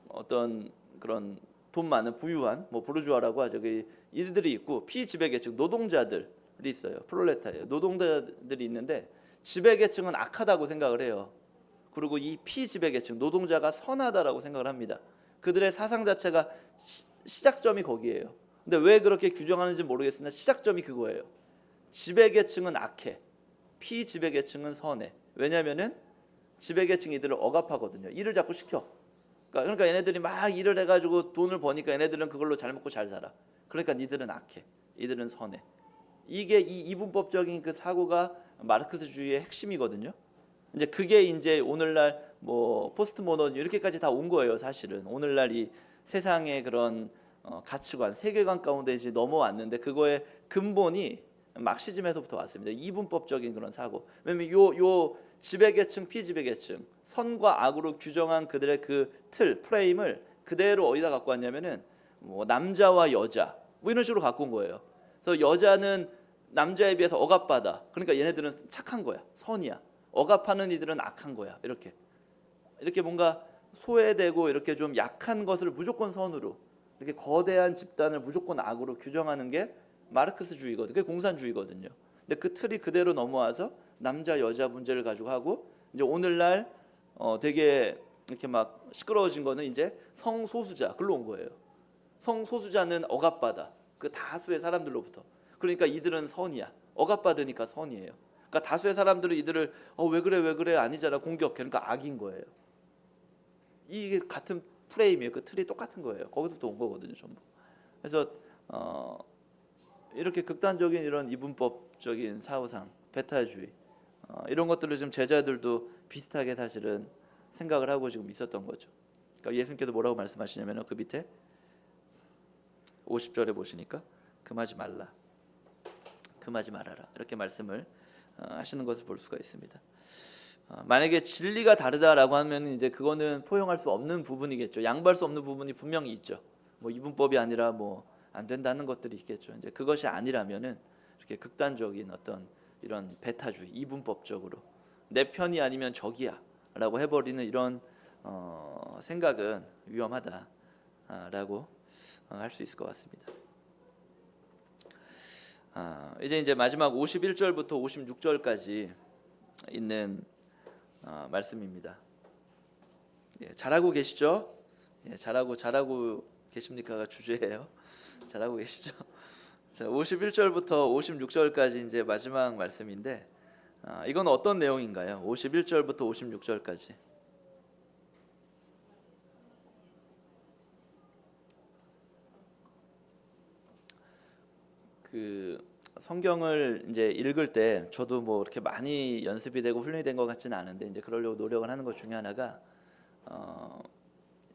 어떤 그런 돈 많은 부유한 뭐 부르주아라고 하죠. 이들이 있고 피지배계층 노동자들이 있어요. 프롤레타리아 노동자들이 있는데 지배계층은 악하다고 생각을 해요. 그리고 이 피지배계층 노동자가 선하다라고 생각을 합니다. 그들의 사상 자체가 시작점이 거기에요. 근데 왜 그렇게 규정하는지 모르겠으나 시작점이 그거예요. 지배계층은 악해, 피지배계층은 선해. 왜냐하면은 지배계층이 이들을 억압하거든요. 일을 자꾸 시켜. 그러니까 얘네들이 막 일을 해가지고 돈을 버니까 얘네들은 그걸로 잘 먹고 잘 살아. 그러니까 니들은 악해, 이들은 선해. 이게 이 이분법적인 그 사고가 마르크스주의의 핵심이거든요. 이제 그게 이제 오늘날 뭐 포스트 모더니즘 이렇게까지 다 온 거예요. 사실은 오늘날 이 세상의 그런 가치관, 세계관 가운데 이제 넘어왔는데 그거의 근본이 막시즘에서부터 왔습니다. 이분법적인 그런 사고. 왜냐면 요 지배계층, 피지배계층, 선과 악으로 규정한 그들의 그 틀, 프레임을 그대로 어디다 갖고 왔냐면은 뭐 남자와 여자 뭐 이런 식으로 갖고 온 거예요. 그래서 여자는 남자에 비해서 억압받아. 그러니까 얘네들은 착한 거야, 선이야. 억압하는 이들은 악한 거야. 이렇게 뭔가 소외되고 이렇게 좀 약한 것을 무조건 선으로, 이렇게 거대한 집단을 무조건 악으로 규정하는 게 마르크스주의거든요. 그게 공산주의거든요. 근데 그 틀이 그대로 넘어와서 남자 여자 문제를 가지고 하고 이제 오늘날 되게 이렇게 막 시끄러워진 거는 이제 성소수자 글로 온 거예요. 성소수자는 억압받아. 그 다수의 사람들로부터. 그러니까 이들은 선이야. 억압받으니까 선이에요. 그러니까 다수의 사람들은 이들을 왜 그래 아니잖아 공격해. 그러니까 악인 거예요. 이게 같은 프레임이에요. 그 틀이 똑같은 거예요. 거기서부터 온 거거든요, 전부. 그래서 이렇게 극단적인 이런 이분법적인 사후상, 배타주의 이런 것들을 지금 제자들도 비슷하게 사실은 생각을 하고 지금 있었던 거죠. 그러니까 예수님께서 뭐라고 말씀하시냐면 그 밑에 50절에 보시니까 금하지 말라, 금하지 말아라 이렇게 말씀을 하시는 것을 볼 수가 있습니다. 만약에 진리가 다르다라고 하면 이제 그거는 포용할 수 없는 부분이겠죠. 양보할 수 없는 부분이 분명히 있죠. 뭐 이분법이 아니라 뭐 안 된다는 것들이 있겠죠. 이제 그것이 아니라면은 이렇게 극단적인 어떤 이런 배타주의, 이분법적으로 내 편이 아니면 적이야라고 해버리는 이런 생각은 위험하다라고 할 수 있을 것 같습니다. 이제 마지막 51절부터 56절까지 있는 말씀입니다. 잘하고 계시죠? 잘하고 계십니까가 주제예요. 잘하고 계시죠? 자, 51절부터 56절까지 이제 마지막 말씀인데 이건 어떤 내용인가요? 51절부터 56절까지. 그 성경을 이제 읽을 때 저도 뭐 이렇게 많이 연습이 되고 훈련이 된 것 같지는 않은데 이제 그러려고 노력을 하는 것 중에 하나가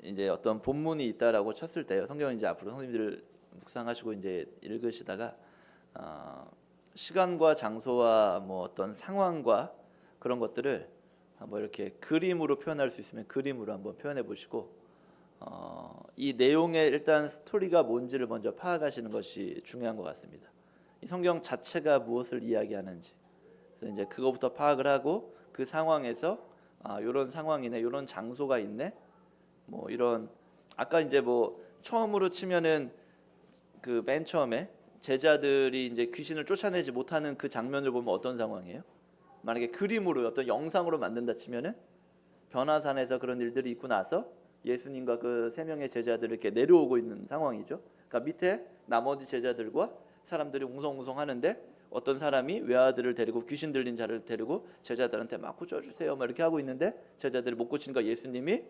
이제 어떤 본문이 있다라고 쳤을 때요. 성경을 이제 앞으로 선생님들 묵상하시고 이제 읽으시다가 시간과 장소와 뭐 어떤 상황과 그런 것들을 뭐 이렇게 그림으로 표현할 수 있으면 그림으로 한번 표현해 보시고 이 내용의 일단 스토리가 뭔지를 먼저 파악하시는 것이 중요한 것 같습니다. 이 성경 자체가 무엇을 이야기하는지, 그래서 이제 그거부터 파악을 하고 그 상황에서 이런 상황이네, 이런 장소가 있네, 뭐 이런 아까 이제 뭐 처음으로 치면은 그 맨 처음에 제자들이 이제 귀신을 쫓아내지 못하는 그 장면을 보면 어떤 상황이에요? 만약에 그림으로 어떤 영상으로 만든다 치면은 변화산에서 그런 일들이 있고 나서 예수님과 그 세 명의 제자들이 이렇게 내려오고 있는 상황이죠. 그러니까 밑에 나머지 제자들과 사람들이 웅성웅성 하는데 어떤 사람이 외아들을 데리고 귀신 들린 자를 데리고 제자들한테 막 고쳐주세요 막 이렇게 하고 있는데 제자들이 못 고치니까 예수님이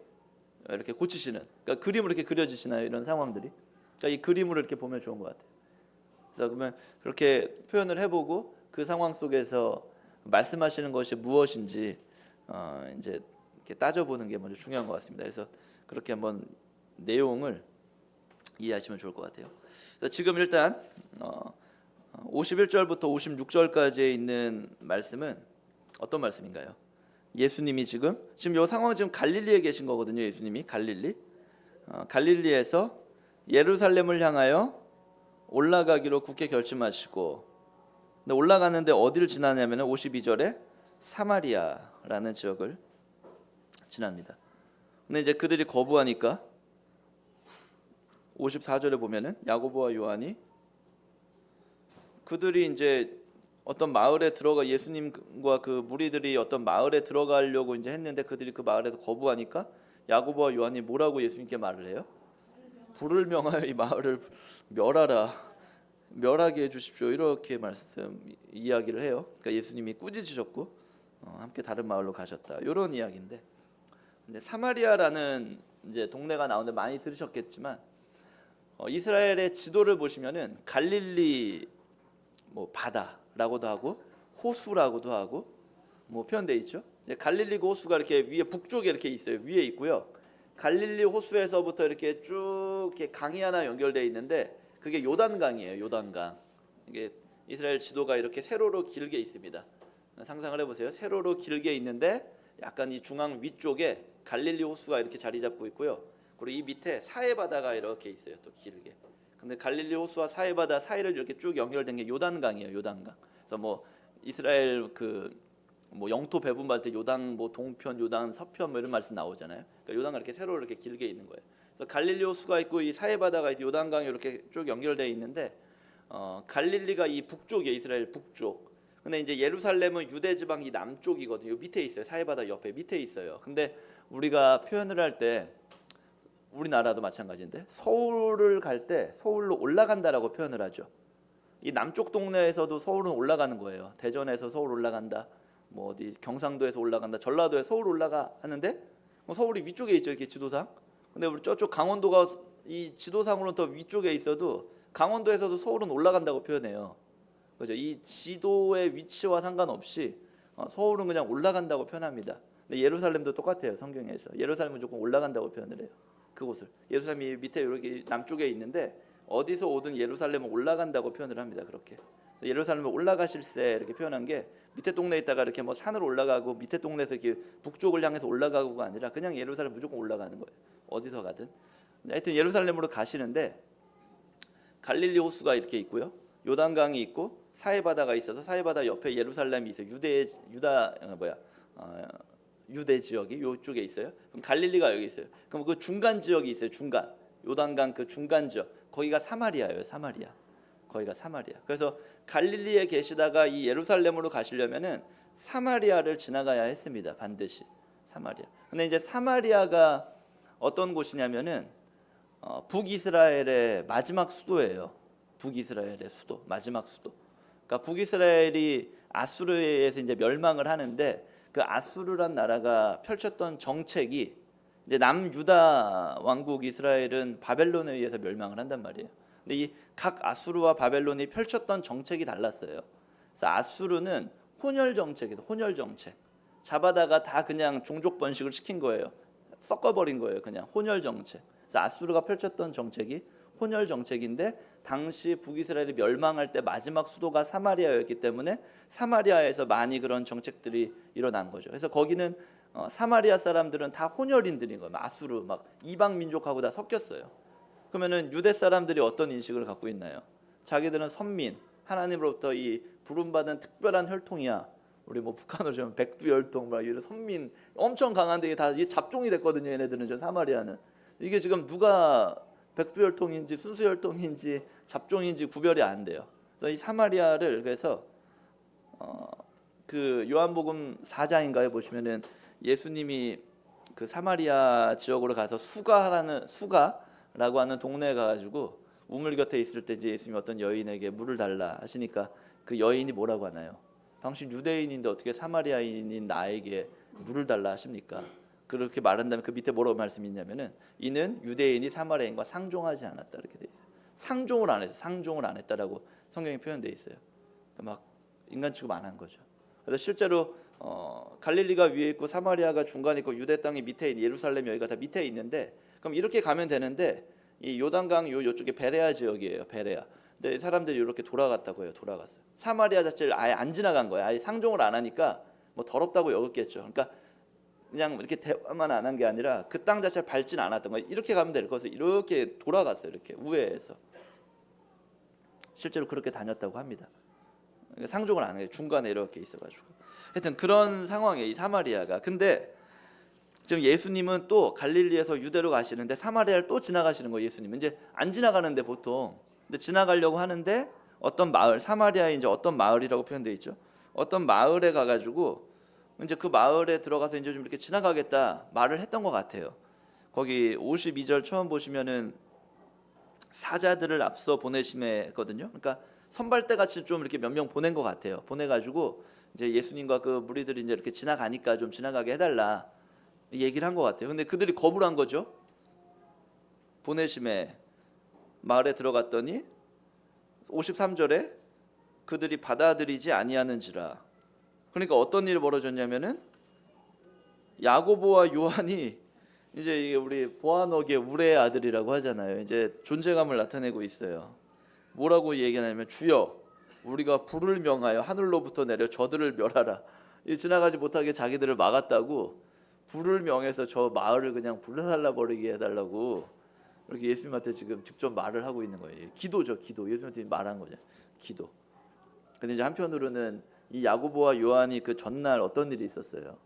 이렇게 고치시는, 그러니까 그림으로 이렇게 그려지시나요? 이런 상황들이. 그러니까 이 그림으로 이렇게 보면 좋은 것 같아요. 그래서 그러면 그렇게 표현을 해보고 그 상황 속에서 말씀하시는 것이 무엇인지 이제 이렇게 따져보는 게 먼저 중요한 것 같습니다. 그래서 그렇게 한번 내용을 이해하시면 좋을 것 같아요. 그래서 지금 일단 51절부터 56절까지에 있는 말씀은 어떤 말씀인가요? 예수님이 지금 이 상황은 지금 갈릴리에 계신 거거든요. 예수님이 갈릴리에서 예루살렘을 향하여 올라가기로 굳게 결심하시고, 근데 올라가는데 어디를 지나냐면 52절에 사마리아라는 지역을 지납니다. 근데 이제 그들이 거부하니까 54절에 보면은 야고보와 요한이 그들이 이제 어떤 마을에 들어가 예수님과 그 무리들이 어떤 마을에 들어가려고 이제 했는데 그들이 그 마을에서 거부하니까 야고보와 요한이 뭐라고 예수님께 말을 해요? 불을 명하여 이 마을을 멸하게 해주십시오. 이렇게 이야기를 해요. 그러니까 예수님이 꾸짖으셨고 함께 다른 마을로 가셨다. 이런 이야기인데, 근데 사마리아라는 이제 동네가 나오는데 많이 들으셨겠지만 이스라엘의 지도를 보시면은 갈릴리 뭐 바다라고도 하고 호수라고도 하고 뭐 표현돼 있죠. 갈릴리 호수가 이렇게 위에 북쪽에 이렇게 있어요. 위에 있고요. 갈릴리 호수에서부터 이렇게 쭉 이렇게 강이 하나 연결돼 있는데 그게 요단강이에요. 요단강. 이게 이스라엘 지도가 이렇게 세로로 길게 있습니다. 상상을 해보세요. 세로로 길게 있는데 약간 이 중앙 위쪽에 갈릴리 호수가 이렇게 자리 잡고 있고요. 그리고 이 밑에 사해바다가 이렇게 있어요. 또 길게. 근데 갈릴리 호수와 사해바다 사이를 이렇게 쭉 연결된 게 요단강이에요. 요단강. 그래서 뭐 이스라엘 그 뭐 영토 배분할 때 요단 뭐 동편, 요단 서편 뭐 이런 말씀 나오잖아요. 그러니까 요단강 이렇게 세로 이렇게 길게 있는 거예요. 그래서 갈릴리 호수가 있고 이 사해바다가 있고 요단강이 이렇게 쭉 연결되어 있는데 갈릴리가 이 북쪽이에요. 이스라엘 북쪽. 근데 이제 예루살렘은 유대 지방 이 남쪽이거든요. 밑에 있어요. 사해바다 옆에 밑에 있어요. 근데 우리가 표현을 할 때 우리나라도 마찬가지인데 서울을 갈 때 서울로 올라간다라고 표현을 하죠. 이 남쪽 동네에서도 서울은 올라가는 거예요. 대전에서 서울 올라간다. 뭐 어디 경상도에서 올라간다. 전라도에 서울 올라가 하는데 서울이 위쪽에 있죠, 이렇게 지도상. 근데 우리 저쪽 강원도가 이 지도상으로는 더 위쪽에 있어도 강원도에서도 서울은 올라간다고 표현해요. 그죠? 이 지도의 위치와 상관없이 서울은 그냥 올라간다고 표현합니다. 근데 예루살렘도 똑같아요, 성경에서. 예루살렘은 조금 올라간다고 표현을 해요. 그곳을. 예루살렘이 밑에 이렇게 남쪽에 있는데 어디서 오든 예루살렘은 올라간다고 표현을 합니다. 그렇게. 예루살렘에 올라가실세 이렇게 표현한 게 밑에 동네에 있다가 이렇게 뭐 산으로 올라가고 밑에 동네에서 이렇게 북쪽을 향해서 올라가고가 아니라 그냥 예루살렘 무조건 올라가는 거예요. 어디서 가든. 하여튼 예루살렘으로 가시는데 갈릴리 호수가 이렇게 있고요. 요단강이 있고 사해바다가 있어서 사해바다 옆에 예루살렘이 있어요. 유대 지역이 이쪽에 있어요. 그럼 갈릴리가 여기 있어요. 그럼 그 중간 지역이 있어요. 중간. 요단강 그 중간 지역. 거기가 사마리아예요. 사마리아. 거기가 사마리아. 그래서 갈릴리에 계시다가 이 예루살렘으로 가시려면은 사마리아를 지나가야 했습니다. 반드시 사마리아. 근데 이제 사마리아가 어떤 곳이냐면은 북이스라엘의 마지막 수도예요. 북이스라엘의 수도, 마지막 수도. 그러니까 북이스라엘이 아수르에서 이제 멸망을 하는데 그 아수르란 나라가 펼쳤던 정책이 이제 남유다 왕국 이스라엘은 바벨론에 의해서 멸망을 한단 말이에요. 근데 이 각 아수르와 바벨론이 펼쳤던 정책이 달랐어요. 그래서 아수르는 혼혈 정책이에요. 혼혈 정책. 잡아다가 다 그냥 종족 번식을 시킨 거예요. 섞어버린 거예요. 그냥 혼혈 정책. 그래서 아수르가 펼쳤던 정책이 혼혈 정책인데 당시 북이스라엘이 멸망할 때 마지막 수도가 사마리아였기 때문에 사마리아에서 많이 그런 정책들이 일어난 거죠. 그래서 거기는 사마리아 사람들은 다 혼혈인들인 거예요. 아수르 막 이방 민족하고 다 섞였어요. 그러면은 유대 사람들이 어떤 인식을 갖고 있나요? 자기들은 선민, 하나님으로부터 이 부름받은 특별한 혈통이야. 우리 뭐 북한으로 치면 백두혈통 막 이런 선민 엄청 강한데 이게 다 잡종이 됐거든요. 얘네들은 저 사마리아는 이게 지금 누가 백두혈통인지 순수혈통인지 잡종인지 구별이 안 돼요. 그래서 이 사마리아를 그래서 그 요한복음 4장인가에 보시면은 예수님이 그 사마리아 지역으로 가서 수가라고 하는 동네에 가가지고 우물 곁에 있을 때 이제 예수님이 어떤 여인에게 물을 달라 하시니까 그 여인이 뭐라고 하나요? 당신 유대인인데 어떻게 사마리아인인 나에게 물을 달라 하십니까? 그렇게 말한다면 그 밑에 뭐라고 말씀이 있냐면은 이는 유대인이 사마리아인과 상종하지 않았다 이렇게 돼 있어요. 상종을 안 해서 상종을 안 했다라고 성경에 표현돼 있어요. 그러니까 막 인간 취급 안 한 거죠. 그래서 실제로 갈릴리가 위에 있고 사마리아가 중간에 있고 유대 땅이 밑에 있는 예루살렘 여기가 다 밑에 있는데 그럼 이렇게 가면 되는데 이 요단강 요쪽에 베레아 지역이에요. 베레아. 근데 사람들이 이렇게 돌아갔다고 해요. 돌아갔어요. 사마리아 자체를 아예 안 지나간 거예요. 아예 상종을 안 하니까 뭐 더럽다고 여겼겠죠. 그러니까 그냥 이렇게 대화만 안 한 게 아니라 그 땅 자체를 밟지는 않았던 거예요. 이렇게 가면 될 것을 이렇게 돌아갔어요. 이렇게 우회해서 실제로 그렇게 다녔다고 합니다. 상종을 안 해요. 중간에 이렇게 있어가지고 하여튼 그런 상황이에요. 이 사마리아가. 근데 지금 예수님은 또 갈릴리에서 유대로 가시는데 사마리아를 또 지나가시는 거예요. 예수님은 이제 안 지나가는데 보통 근데 지나가려고 하는데 어떤 마을 사마리아에 이제 어떤 마을이라고 표현되어 있죠. 어떤 마을에 가가지고 이제 그 마을에 들어가서 이제 좀 이렇게 지나가겠다 말을 했던 것 같아요. 거기 52절 처음 보시면은 사자들을 앞서 보내심에거든요. 그러니까 선발대 같이 좀 이렇게 몇 명 보낸 것 같아요. 보내가지고 이제 예수님과 그 무리들이 이제 이렇게 지나가니까 좀 지나가게 해달라 얘기를 한 것 같아요. 근데 그들이 거부를 한 거죠. 보내심에 마을에 들어갔더니 53절에 그들이 받아들이지 아니하는지라. 그러니까 어떤 일이 벌어졌냐면은 야고보와 요한이 이제 이게 우리 보아너기의 우레의 아들이라고 하잖아요. 이제 존재감을 나타내고 있어요. 뭐라고 얘기하냐면 주여 우리가 불을 명하여 하늘로부터 내려 저들을 멸하라. 이 지나가지 못하게 자기들을 막았다고 불을 명해서 저 마을을 그냥 불살라 버리게 해달라고 이렇게 예수님한테 지금 직접 말을 하고 있는 거예요. 기도죠, 기도. 예수님한테 말한 거죠, 기도. 근데 이제 한편으로는 이 야고보와 요한이 그 전날 어떤 일이 있었어요.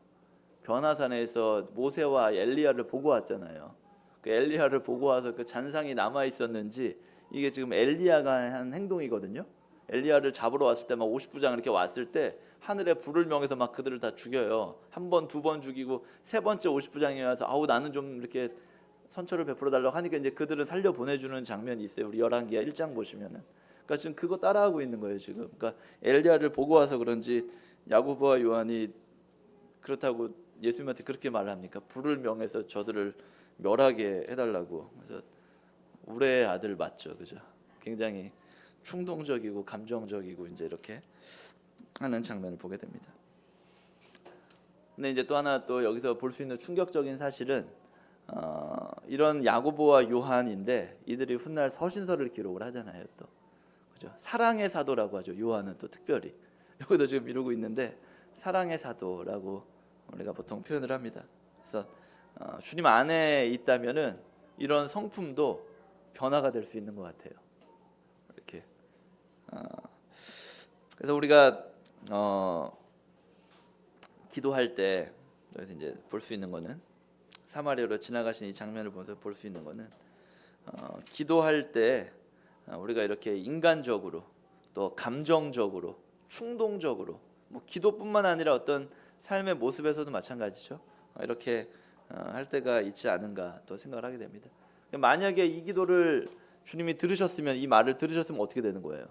변화산에서 모세와 엘리야를 보고 왔잖아요. 그 엘리야를 보고 와서 그 잔상이 남아 있었는지 이게 지금 엘리야가 한 행동이거든요. 엘리야를 잡으러 왔을 때 막 50부장 이렇게 왔을 때 하늘에 불을 명해서 막 그들을 다 죽여요. 한 번, 두 번 죽이고 세 번째 50부장이 와서 아우 나는 좀 이렇게 선처를 베풀어 달라고 하니까 이제 그들을 살려 보내주는 장면이 있어요. 우리 열왕기하 1장 보시면은. 그러니까 지금 그거 따라하고 있는 거예요 지금. 그러니까 엘리야를 보고 와서 그런지 야고보와 요한이 그렇다고 예수님한테 그렇게 말합니까? 불을 명해서 저들을 멸하게 해달라고. 그래서 우레의 아들 맞죠, 그죠? 굉장히 충동적이고 감정적이고 이제 이렇게 하는 장면을 보게 됩니다. 근데 이제 또 하나 또 여기서 볼 수 있는 충격적인 사실은 이런 야고보와 요한인데 이들이 훗날 서신서를 기록을 하잖아요. 또 그죠? 사랑의 사도라고 하죠. 요한은 또 특별히 여기도 지금 이루고 있는데 사랑의 사도라고 우리가 보통 표현을 합니다. 그래서 주님 안에 있다면은 이런 성품도 변화가 될 수 있는 것 같아요. 이렇게 그래서 우리가 기도할 때 여기서 이제 볼 수 있는 거는 사마리아로 지나가신 이 장면을 보면서 볼 수 있는 거는 기도할 때 우리가 이렇게 인간적으로 또 감정적으로 충동적으로 뭐 기도뿐만 아니라 어떤 삶의 모습에서도 마찬가지죠. 이렇게 할 때가 있지 않은가 또 생각을 하게 됩니다. 만약에 이 기도를 주님이 들으셨으면 이 말을 들으셨으면 어떻게 되는 거예요?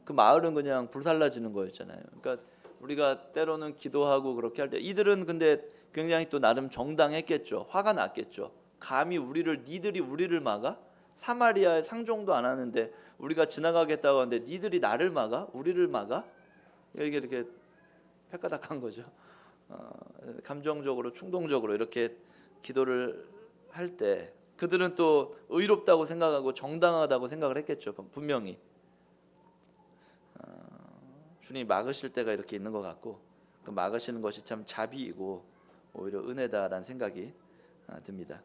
그 마을은 그냥 불살라지는 거였잖아요. 그러니까 우리가 때로는 기도하고 그렇게 할 때 이들은 근데 굉장히 또 나름 정당했겠죠. 화가 났겠죠. 감히 니들이 우리를 막아? 사마리아에 상종도 안 하는데 우리가 지나가겠다고 하는데 니들이 나를 막아? 우리를 막아? 이게 이렇게 획가닥한 거죠. 감정적으로 충동적으로 이렇게 기도를 할 때 그들은 또 의롭다고 생각하고 정당하다고 생각을 했겠죠. 분명히 주님이 막으실 때가 이렇게 있는 것 같고 그 막으시는 것이 참 자비이고 오히려 은혜다라는 생각이 듭니다.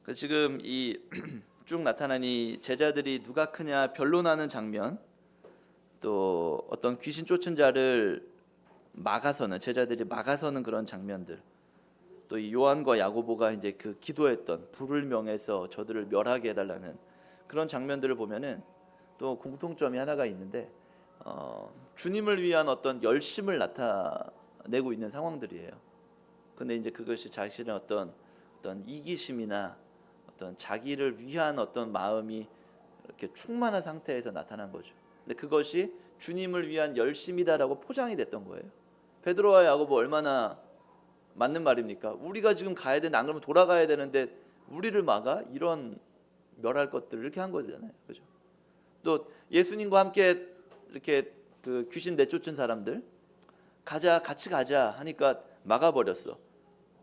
그래서 지금 이 쭉 나타난 이 제자들이 누가 크냐 변론하는 장면, 또 어떤 귀신 쫓은 자를 막아서는 제자들이 막아서는 그런 장면들, 또 이 요한과 야고보가 이제 그 기도했던 불을 명해서 저들을 멸하게 해달라는 그런 장면들을 보면은 또 공통점이 하나가 있는데 주님을 위한 어떤 열심을 나타내고 있는 상황들이에요. 근데 이제 그것이 자신의 어떤 이기심이나 어떤 자기를 위한 어떤 마음이 이렇게 충만한 상태에서 나타난 거죠. 근데 그것이 주님을 위한 열심이다라고 포장이 됐던 거예요. 베드로와 야고보 얼마나 맞는 말입니까? 우리가 지금 가야 되는데 안 그러면 돌아가야 되는데 우리를 막아? 이런 멸할 것들 이렇게 한 거잖아요. 그죠? 또 예수님과 함께 이렇게 그 귀신 내쫓은 사람들 같이 가자 하니까 막아버렸어.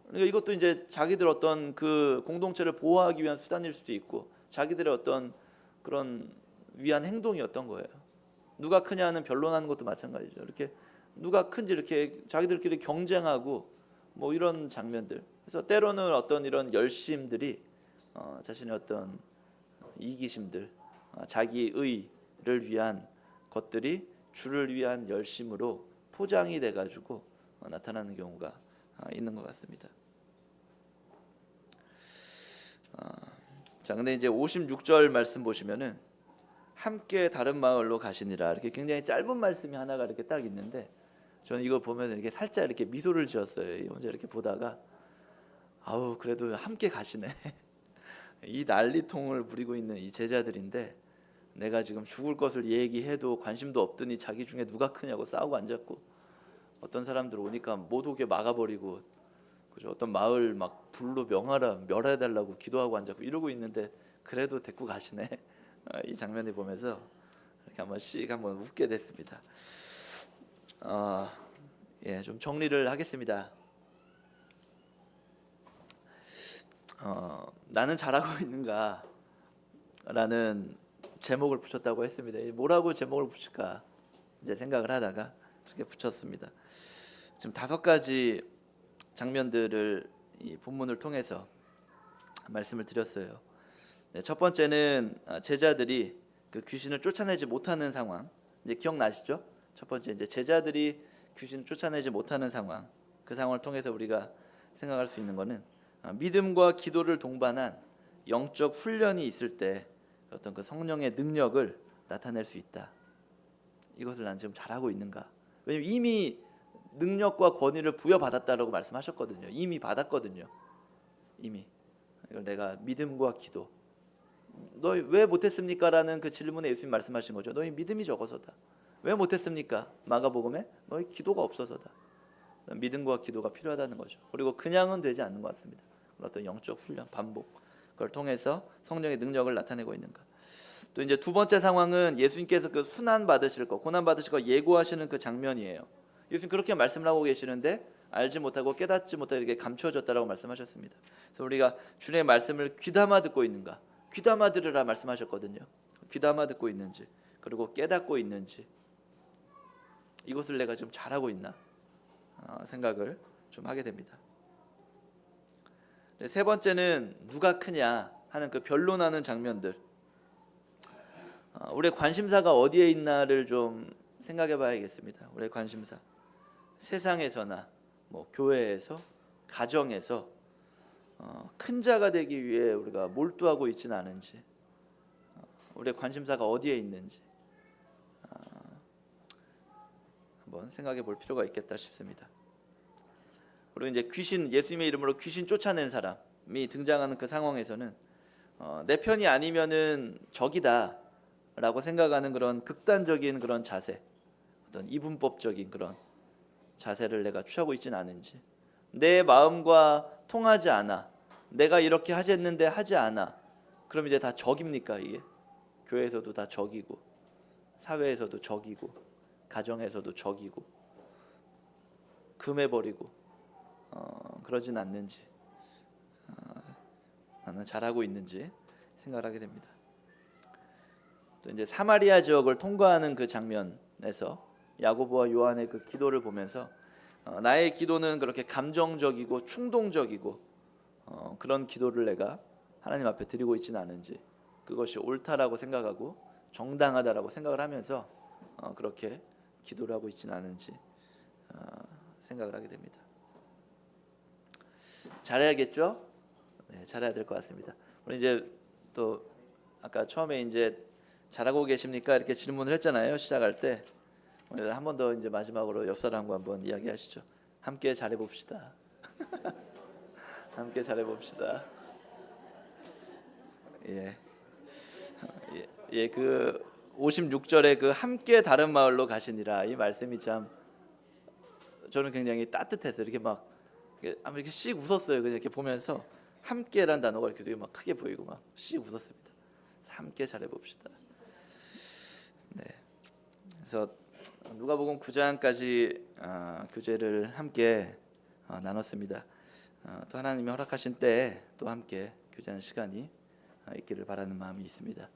그러니까 이것도 이제 자기들 어떤 그 공동체를 보호하기 위한 수단일 수도 있고 자기들의 어떤 그런 위한 행동이었던 거예요. 누가 크냐는 변론하는 것도 마찬가지죠. 이렇게 누가 큰지 이렇게 자기들끼리 경쟁하고 뭐 이런 장면들. 그래서 때로는 어떤 이런 열심들이 자신의 어떤 이기심들, 자기 의를 위한 것들이 주를 위한 열심으로 포장이 돼가지고 나타나는 경우가 있는 것 같습니다. 자, 근데 이제 56절 말씀 보시면은 함께 다른 마을로 가시니라 이렇게 굉장히 짧은 말씀이 하나가 이렇게 딱 있는데 저는 이거 보면 이렇게 살짝 이렇게 미소를 지었어요. 혼자 이렇게 보다가 아우 그래도 함께 가시네. 이 난리통을 부리고 있는 이 제자들인데 내가 지금 죽을 것을 얘기해도 관심도 없더니 자기 중에 누가 크냐고 싸우고 앉았고 어떤 사람들 오니까 못 오게 막아버리고 그죠? 어떤 마을 막 불로 멸해달라고 기도하고 앉았고 이러고 있는데 그래도 데리고 가시네. 이 장면을 보면서 이렇게 한번 웃게 됐습니다. 좀 정리를 하겠습니다. 나는 잘하고 있는가? 라는 제목을 붙였다고 했습니다. 뭐라고 제목을 붙일까 이제 생각을 하다가 그렇게 붙였습니다. 지금 5가지 장면들을 이 본문을 통해서 말씀을 드렸어요. 첫 번째는 제자들이 그 귀신을 쫓아내지 못하는 상황. 이제 기억나시죠? 첫 번째 이제 제자들이 귀신을 쫓아내지 못하는 상황. 그 상황을 통해서 우리가 생각할 수 있는 것은 믿음과 기도를 동반한 영적 훈련이 있을 때 어떤 그 성령의 능력을 나타낼 수 있다. 이것을 난 지금 잘하고 있는가? 왜냐면 이미 능력과 권위를 부여받았다라고 말씀하셨거든요. 이미 받았거든요. 이미. 이걸 내가 믿음과 기도. 너희 왜 못했습니까? 라는 그 질문에 예수님 말씀하신 거죠. 너희 믿음이 적어서다. 왜 못했습니까? 마가복음에 너희 기도가 없어서다. 믿음과 기도가 필요하다는 거죠. 그리고 그냥은 되지 않는 것 같습니다. 어떤 영적 훈련, 반복, 그걸 통해서 성령의 능력을 나타내고 있는 것. 또 이제 두 번째 상황은 예수님께서 그 순환 받으실 거, 고난 받으실 거 예고하시는 그 장면이에요. 예수님 그렇게 말씀을 하고 계시는데 알지 못하고 깨닫지 못하고 이렇게 감추어졌다라고 말씀하셨습니다. 그래서 우리가 주님의 말씀을 귀담아 듣고 있는가, 귀담아 들으라 말씀하셨거든요. 귀담아 듣고 있는지, 그리고 깨닫고 있는지, 이것을 내가 좀 잘하고 있나 생각을 좀 하게 됩니다. 세 번째는 누가 크냐 하는 그 변론하는 장면들. 우리의 관심사가 어디에 있나를 좀 생각해 봐야겠습니다. 우리의 관심사, 세상에서나 뭐 교회에서, 가정에서 큰 자가 되기 위해 우리가 몰두하고 있지는 않은지, 우리의 관심사가 어디에 있는지 한번 생각해 볼 필요가 있겠다 싶습니다. 그리고 이제 귀신, 예수님의 이름으로 귀신 쫓아낸 사람이 등장하는 그 상황에서는 내 편이 아니면은 적이다라고 생각하는 그런 극단적인 그런 자세, 어떤 이분법적인 그런 자세를 내가 취하고 있지는 않은지, 내 마음과 통하지 않아, 내가 이렇게 하겠는데 하지 않아, 그럼 이제 다 적입니까? 이게 교회에서도 다 적이고, 사회에서도 적이고, 가정에서도 적이고, 금해버리고 그러진 않는지, 나는 잘하고 있는지 생각을 하게 됩니다. 또 이제 사마리아 지역을 통과하는 그 장면에서 야고보와 요한의 그 기도를 보면서 나의 기도는 그렇게 감정적이고 충동적이고 그런 기도를 내가 하나님 앞에 드리고 있지는 않은지, 그것이 옳다라고 생각하고 정당하다라고 생각을 하면서 그렇게 기도를 하고 있지는 않은지 생각을 하게 됩니다. 잘해야겠죠? 네, 잘해야 될 것 같습니다. 우리 이제 또 아까 처음에 이제 잘하고 계십니까? 이렇게 질문을 했잖아요. 시작할 때. 한 번 더 이제 마지막으로 옆 사람과 한번 이야기하시죠. 함께 잘해 봅시다. 함께 잘해 봅시다. 예. 예, 그 56절에 그 함께 다른 마을로 가시니라, 이 말씀이 참 저는 굉장히 따뜻해서 이렇게 막 이렇게 씩 웃었어요. 그냥 이렇게 보면서 함께란 단어가 이렇게 되게 막 크게 보이고 막 씩 웃었습니다. 함께 잘해 봅시다. 네. 그래서 누가복음 9장까지 교제를 함께 나눴습니다. 또 하나님이 허락하신 때 또 함께 교제하는 시간이 있기를 바라는 마음이 있습니다.